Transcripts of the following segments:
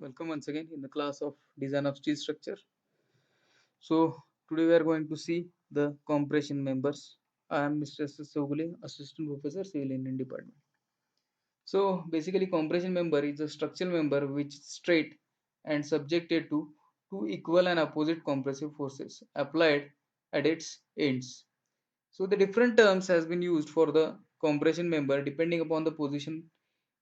Welcome once again in the class of design of steel structure. So today we are going to see the compression members. I am Mr. S. Sogule, Assistant Professor Civil Engineering Department. So basically compression member is a structural member which is straight and subjected to two equal and opposite compressive forces applied at its ends. So the different terms has been used for the compression member depending upon the position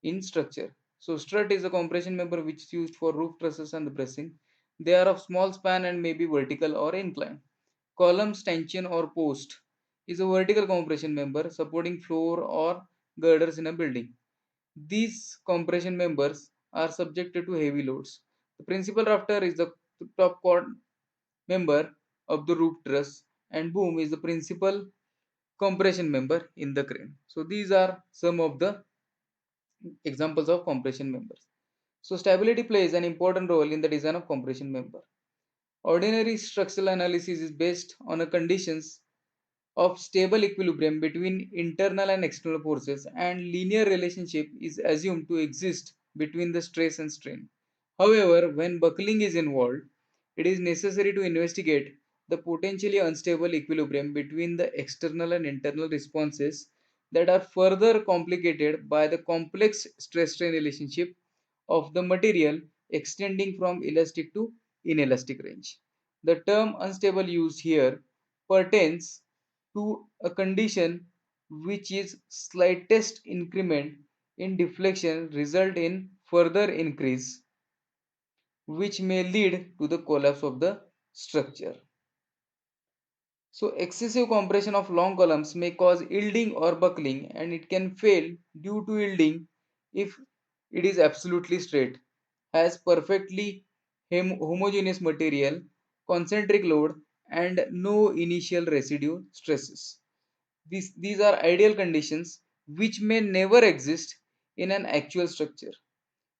in structure. So strut is a compression member which is used for roof trusses and the bracing. They are of small span and may be vertical or inclined. Column, stanchion or post is a vertical compression member supporting floor or girders in a building. These compression members are subjected to heavy loads. The principal rafter is the top chord member of the roof truss and boom is the principal compression member in the crane. So these are some of the examples of compression members. So stability plays an important role in the design of compression member. Ordinary structural analysis is based on a conditions of stable equilibrium between internal and external forces and linear relationship is assumed to exist between the stress and strain. However, when buckling is involved, it is necessary to investigate the potentially unstable equilibrium between the external and internal responses that are further complicated by the complex stress-strain relationship of the material extending from elastic to inelastic range. The term unstable used here pertains to a condition which is slightest increment in deflection result in further increase which may lead to the collapse of the structure. So excessive compression of long columns may cause yielding or buckling and it can fail due to yielding if it is absolutely straight, has perfectly homogeneous material, concentric load and no initial residue stresses. These are ideal conditions which may never exist in an actual structure.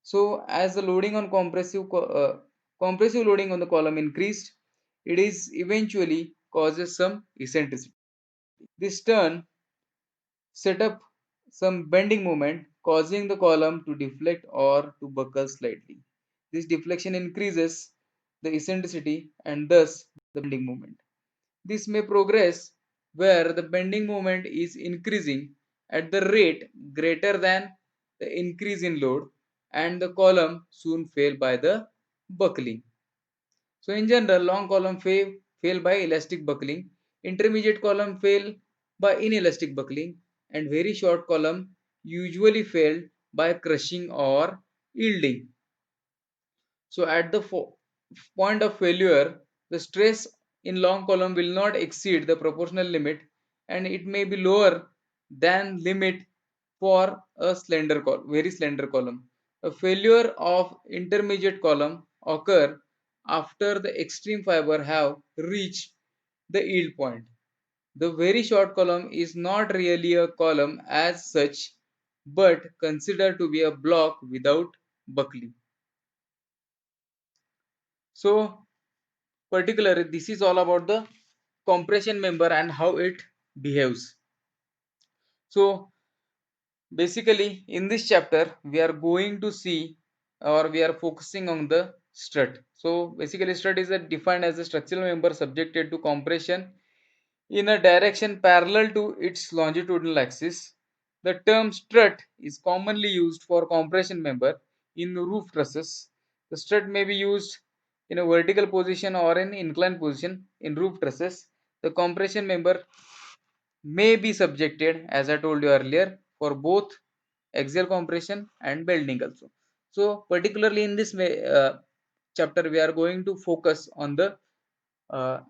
So as the loading on compressive loading on the column increased, it is eventually causes some eccentricity. This turn set up some bending moment causing the column to deflect or to buckle slightly. This deflection increases the eccentricity and thus the bending moment. This may progress where the bending moment is increasing at the rate greater than the increase in load and the column soon fail by the buckling. So in general, long column fail by elastic buckling, intermediate column fail by inelastic buckling, and very short column usually fail by crushing or yielding. So at the point of failure, the stress in long column will not exceed the proportional limit and it may be lower than limit for a very slender column. A failure of intermediate column occur after the extreme fiber have reached the yield point. The very short column is not really a column as such but considered to be a block without buckling. So particularly this is all about the compression member and how it behaves. So basically in this chapter we are going to see or we are focusing on the strut. So basically strut is defined as a structural member subjected to compression in a direction parallel to its longitudinal axis. The term strut is commonly used for compression member in roof trusses. The strut may be used in a vertical position or an inclined position in roof trusses. The compression member may be subjected, as I told you earlier, for both axial compression and bending also. So particularly in this chapter, we are going to focus on the uh,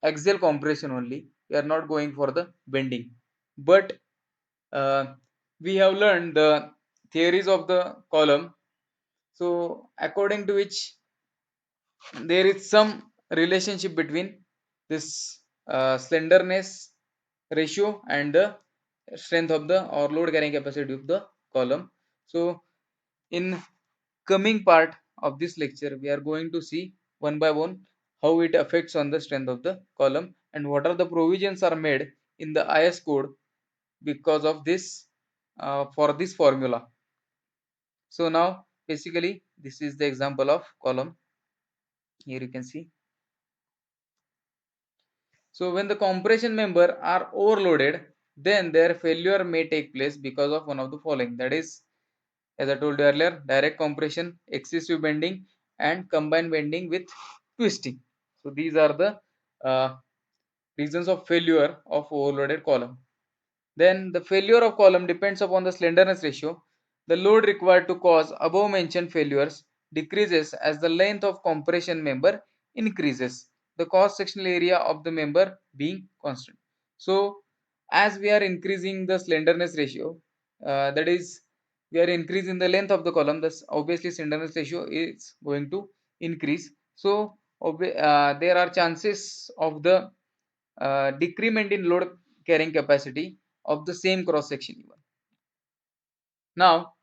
axial compression only. We are not going for the bending, but uh, we have learned the theories of the column. So according to which there is some relationship between this slenderness ratio and the strength of the or load carrying capacity of the column. So in coming part of this lecture we are going to see one by one how it affects on the strength of the column and what are the provisions are made in the IS code because of this for this formula. So now basically this is the example of column. Here you can see. So when the compression member are overloaded, then their failure may take place because of one of the following. That is, as I told you earlier, direct compression, excessive bending, and combined bending with twisting. So these are the uh, reasons of failure of overloaded column. Then the failure of column depends upon the slenderness ratio. The load required to cause above mentioned failures decreases as the length of compression member increases, the cross sectional area of the member being constant. So as we are increasing the slenderness ratio, that is, we are increasing the length of the column, thus obviously slenderness ratio is going to increase. So there are chances of the decrement in load carrying capacity of the same cross section even. Now,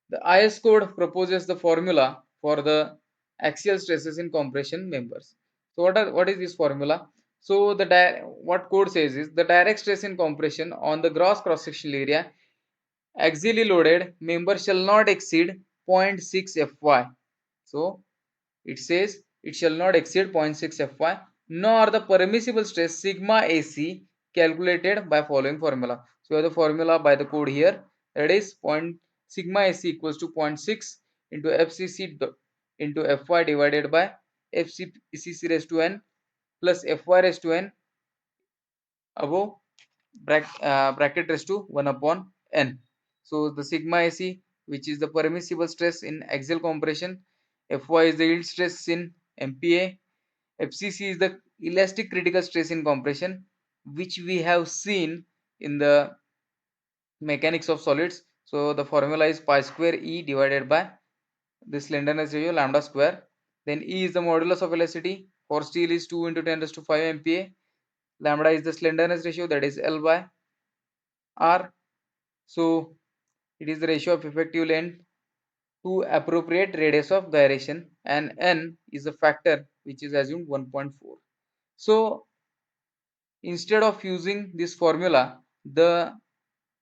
the IS code proposes the formula for the axial stresses in compression members. So what is this formula? So what code says is the direct stress in compression on the gross cross sectional area axially loaded member shall not exceed 0.6 Fy. So it says it shall not exceed 0.6 Fy, nor the permissible stress sigma AC calculated by following formula. So you have the formula by the code here. That is sigma AC equals to zero point 0.6 into FCC into Fy divided by FCC raised to n plus Fy raised to n above bracket raised to 1 upon n. So the sigma AC, which is the permissible stress in axial compression, Fy is the yield stress in MPa, FCC is the elastic critical stress in compression, which we have seen in the mechanics of solids. So the formula is pi square E divided by the slenderness ratio lambda square. Then E is the modulus of elasticity. For steel is 2 into 10 raised to 5 MPa. Lambda is the slenderness ratio, that is L by R. So it is the ratio of effective length to appropriate radius of gyration, and N is a factor which is assumed 1.4. So instead of using this formula, the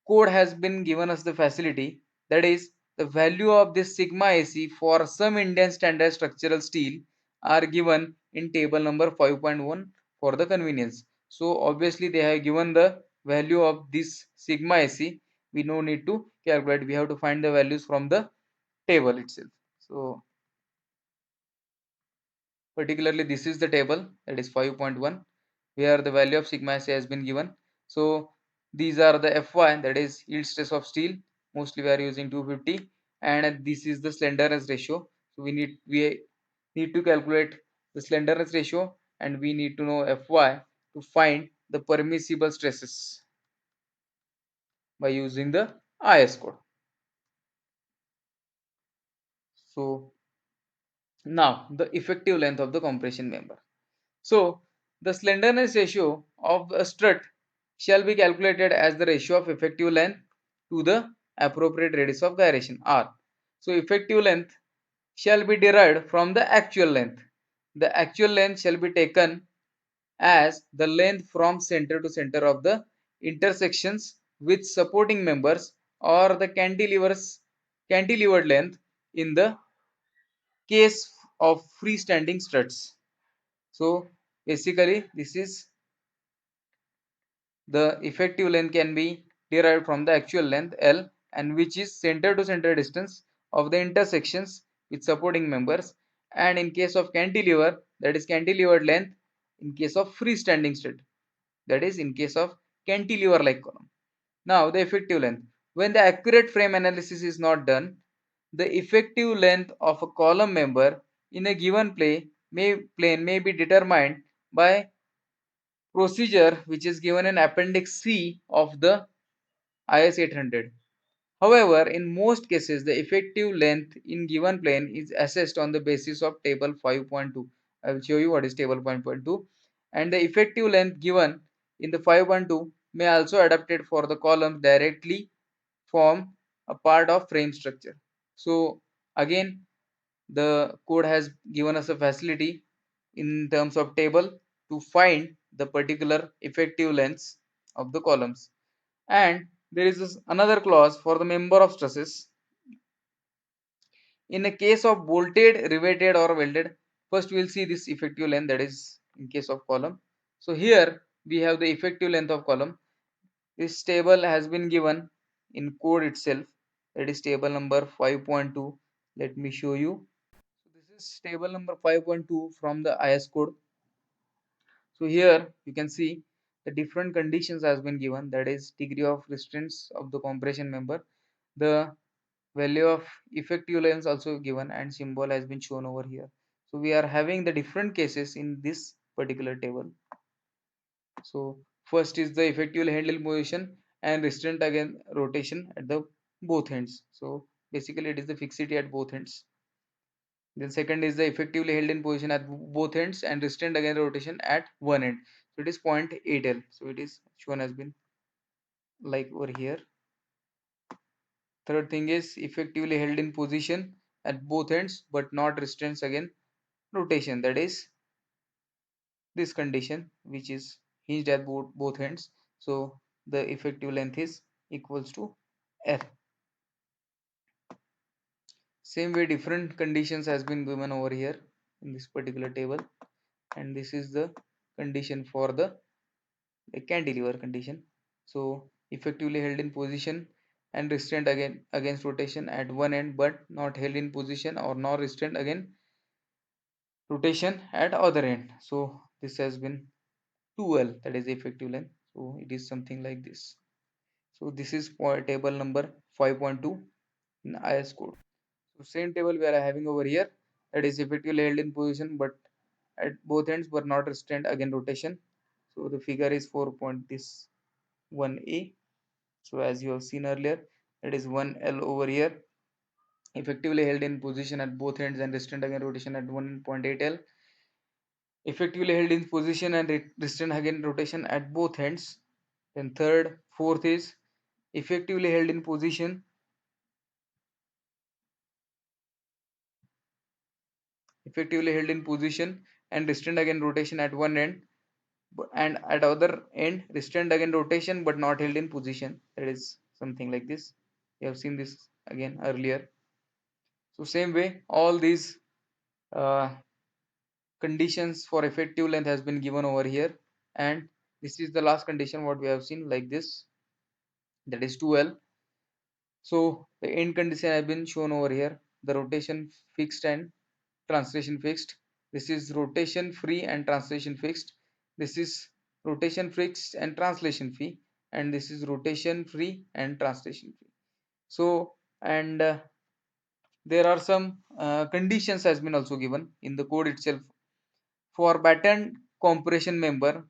code has been given us the facility, that is, the value of this sigma AC for some Indian standard structural steel are given in table number 5.1 for the convenience. So obviously they have given the value of this sigma AC. We no need to calculate, we have to find the values from the table itself. So particularly this is the table, that is 5.1, where the value of sigma S has been given. So these are the Fy, that is yield stress of steel, mostly we are using 250, and this is the slenderness ratio. So we need to calculate the slenderness ratio, and we need to know Fy to find the permissible stresses by using the IS code. So now the effective length of the compression member. So the slenderness ratio of a strut shall be calculated as the ratio of effective length to the appropriate radius of gyration R. So effective length shall be derived from the actual length. The actual length shall be taken as the length from center to center of the intersections with supporting members, or the cantilevered length in the case of freestanding struts. So basically this is the effective length can be derived from the actual length L, and which is center to center distance of the intersections with supporting members, and in case of cantilever, that is cantilevered length in case of freestanding strut, that is in case of cantilever like column. Now the effective length, when the accurate frame analysis is not done, the effective length of a column member in a given plane may be determined by procedure which is given in appendix C of the IS 800. However, in most cases the effective length in given plane is assessed on the basis of table 5.2. I will show you what is table 5.2, and the effective length given in the 5.2 may also adapted for the columns directly form a part of frame structure. So again, the code has given us a facility in terms of table to find the particular effective lengths of the columns. And there is another clause for the member of stresses. In a case of bolted, riveted or welded, first we will see this effective length, that is in case of column. So here we have the effective length of column. This table has been given in code itself, that is table number 5.2. Let me show you. So this is table number 5.2 from the IS code. So here you can see the different conditions has been given, that is degree of restraints of the compression member, the value of effective length also given, and symbol has been shown over here. So we are having the different cases in this particular table. So first is the effective handle position and restraint again rotation at the both ends. So basically it is the fixity at both ends. Then second is the effectively held in position at both ends and restrained against rotation at one end. So it is 0.8 L. So it is shown has been like over here. Third thing is effectively held in position at both ends but not restrained against rotation. That is this condition which is hinged at both ends. So the effective length is equals to L. Same way different conditions has been given over here in this particular table, and this is the condition for the cantilever condition. So effectively held in position and restrained against rotation at one end but not held in position or not restrained against rotation at other end. So this has been 2L, that is the effective length. So it is something like this. So this is table number 5.2 in IS code. So same table we are having over here, that is effectively held in position but at both ends but not restrained against rotation. So the figure is 4.1a. So as you have seen earlier, that is 1L over here, effectively held in position at both ends and restrained against rotation at 1.8L, effectively held in position and restrained against rotation at both ends. Then third, fourth is effectively held in position, and restrained against rotation at one end and at other end restrained against rotation but not held in position. That is something like this. You have seen this again earlier. So same way all these uh, conditions for effective length has been given over here, and this is the last condition what we have seen like this, that is 2L. So the end condition has been shown over here, the rotation fixed and translation fixed. This is rotation free and translation fixed. This is rotation fixed and translation free, and this is rotation free and translation free. So and there are some conditions has been also given in the code itself. For batten compression member,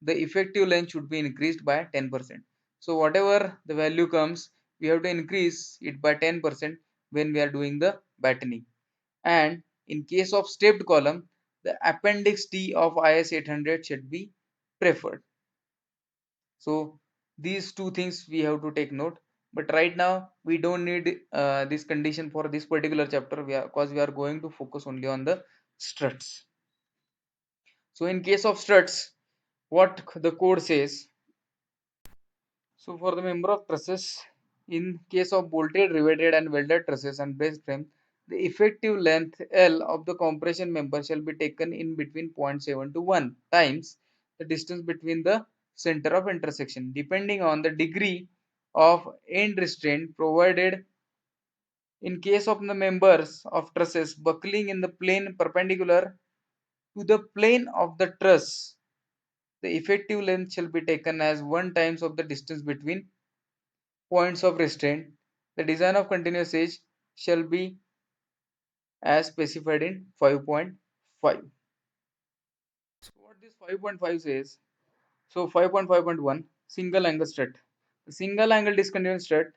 the effective length should be increased by 10%. So whatever the value comes, we have to increase it by 10% when we are doing the battening. And in case of stepped column, the appendix D of IS 800 should be preferred. So these two things we have to take note. But right now we don't need this condition for this particular chapter because we are going to focus only on the struts. So in case of struts, what the code says. So for the member of trusses, in case of bolted, riveted and welded trusses and brace frame, the effective length L of the compression member shall be taken in between 0.7 to 1 times the distance between the center of intersection, depending on the degree of end restraint provided. In case of the members of trusses buckling in the plane perpendicular to the plane of the truss, the effective length shall be taken as 1 times of the distance between points of restraint. The design of continuous edge shall be as specified in 5.5. So what this 5.5 says? So 5.5.1, single angle strut. The single angle discontinuous strut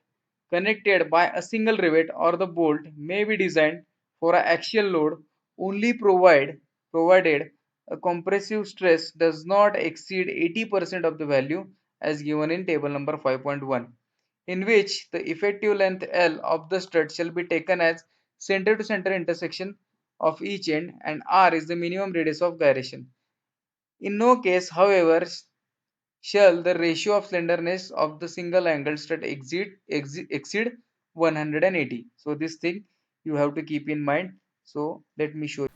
connected by a single rivet or the bolt may be designed for an axial load only provided a compressive stress does not exceed 80% of the value as given in table number 5.1, in which the effective length L of the strut shall be taken as center to center intersection of each end and R is the minimum radius of gyration. In no case, however, shall the ratio of slenderness of the single angle strut exceed 180. So this thing you have to keep in mind. So let me show you.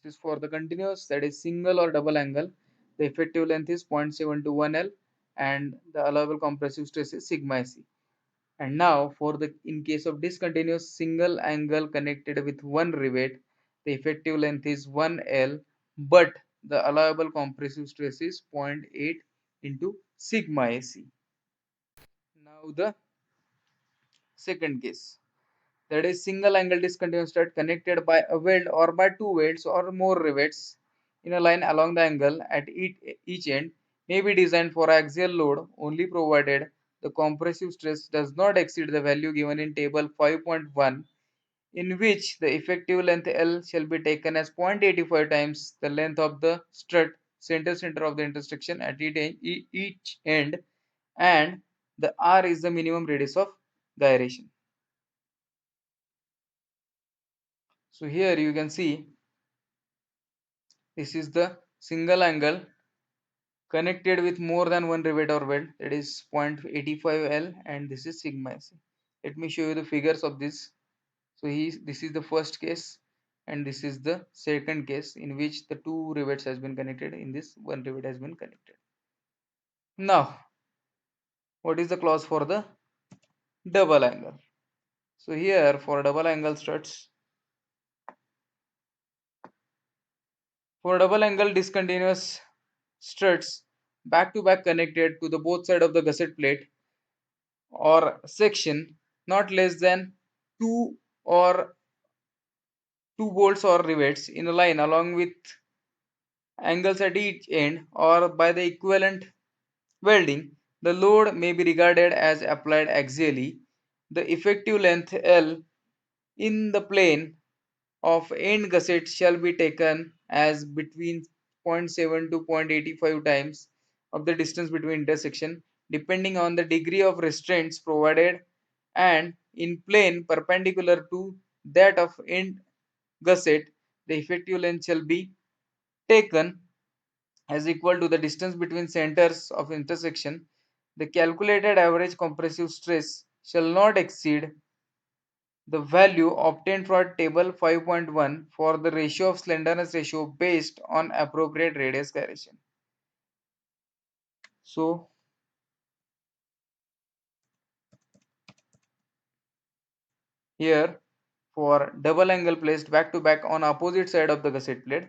This is for the continuous, that is single or double angle. The effective length is 0.721 L and the allowable compressive stress is sigma SE. And now for the in case of discontinuous single angle connected with one rivet, the effective length is 1 L, but the allowable compressive stress is 0.8 into sigma AC. Now the second case, that is single angle discontinuous stud connected by a weld or by two welds or more rivets in a line along the angle at each end, may be designed for axial load only provided the compressive stress does not exceed the value given in table 5.1, in which the effective length L shall be taken as 0.85 times the length of the strut center of the intersection at each end, and the R is the minimum radius of gyration. So here you can see this is the single angle connected with more than one rivet or weld, that is 0.85 L, and this is sigma S. Let me show you the figures of this. So this is the first case and this is the second case in which the two rivets has been connected. In this, one rivet has been connected. Now what is the clause for the double angle? So here for double angle struts, for double angle discontinuous struts back to back connected to the both side of the gusset plate or section, not less than two or two bolts or rivets in a line along with angles at each end or by the equivalent welding, the load may be regarded as applied axially. The effective length L in the plane of end gusset shall be taken as between 0.7 to 0.85 times of the distance between intersection, depending on the degree of restraints provided, and in plane perpendicular to that of end gusset, the effective length shall be taken as equal to the distance between centers of intersection. The calculated average compressive stress shall not exceed the value obtained for table 5.1 for the ratio of slenderness ratio based on appropriate radius gyration. So here for double angle placed back to back on opposite side of the gusset plate,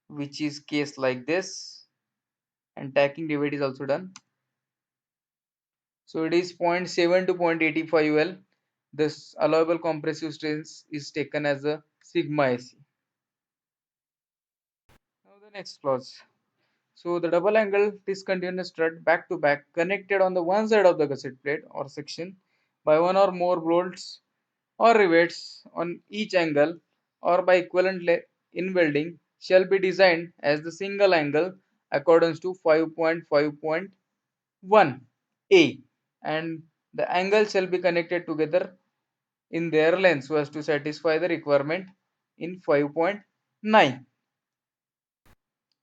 which is case like this, and tacking divide is also done. So it is 0.7 to 0.85 L. This allowable compressive stress is taken as a sigma AC. Now the next clause. So the double angle discontinuous strut back to back connected on the one side of the gusset plate or section by one or more bolts or rivets on each angle or by equivalent in welding shall be designed as the single angle according to 5.5.1 A, and the angle shall be connected together in their length so as to satisfy the requirement in 5.9.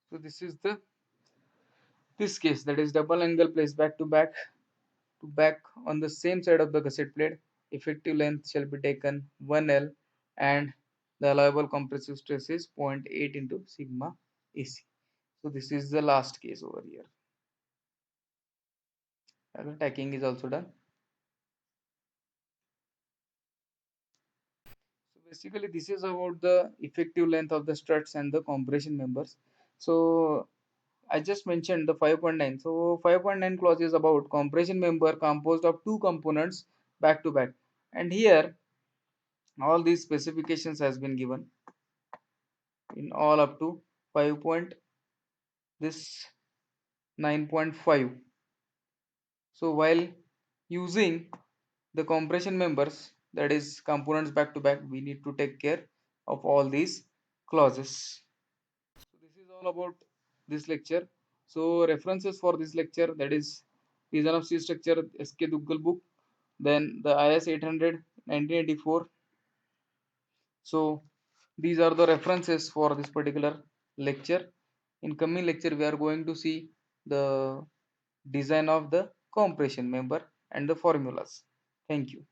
So this is this case, that is double angle placed back to back on the same side of the gusset plate. Effective length shall be taken 1 L and the allowable compressive stress is 0.8 into sigma AC. So this is the last case over here. The tacking is also done. So basically this is about the effective length of the struts and the compression members. So I just mentioned the 5.9. So 5.9 clause is about compression member composed of two components back to back. And here all these specifications has been given in all up to 5 point this 9.5. So while using the compression members, that is components back to back, we need to take care of all these clauses. So this is all about this lecture. So references for this lecture, that is Design of Steel Structure SK Duggal book, then the IS 800 1984. So these are the references for this particular lecture. In coming lecture we are going to see the design of the compression member and the formulas. Thank you.